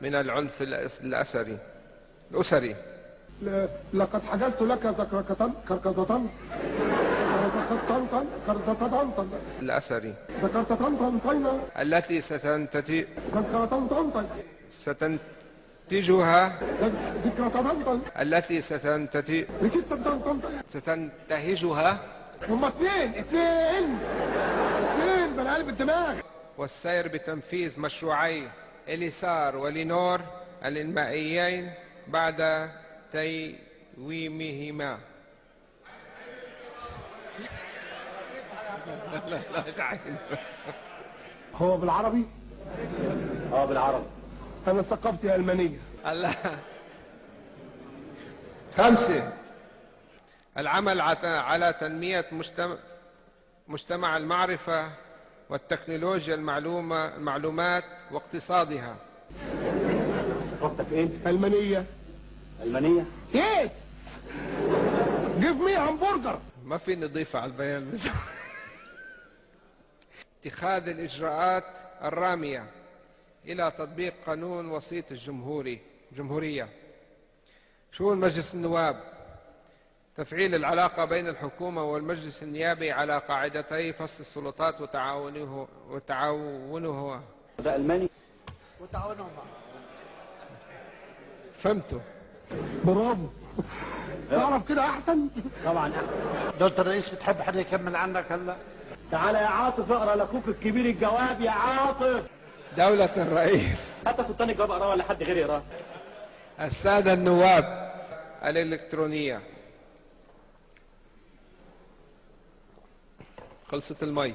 من العنف الأسري. لقد حجزت لك كركزة الأسري ذكرت طنطا التي ستنتجها التي ستنتهجها هما اتنين بني قلب الدماغ. والسير بتنفيذ مشروعي إليسار ولينور الإنمائيين بعد تيويمهما. هو بالعربي؟ بالعربي. أنا ثقافتي ألمانية. الله. 5. العمل على تنمية مجتمع المعرفة والتكنولوجيا المعلومات واقتصادها. ثقافتك ايه؟ ألمانية. ألمانية؟ ايه؟ جيف مي همبرجر. ما في نضيف على البيان بس. اتخاذ الإجراءات الرامية إلى تطبيق قانون وسيط الجمهورية. شؤون مجلس النواب: تفعيل العلاقة بين الحكومة والمجلس النيابي على قاعدتي فصل السلطات وتعاونها. ده ألماني؟ وتعاونهم معه. فهمتوا؟ برافو. تعرف كده أحسن؟ طبعا أحسن. دولة الرئيس بتحب حد يكمل عنك هلا؟ تعالى يا عاطف اقرا لاخوك الكبير الجواب يا عاطف. دولة الرئيس: حتى سلطان الجواب اقراه ولا حد غيري يقراه؟ السادة النواب الإلكترونية. خلصت المي.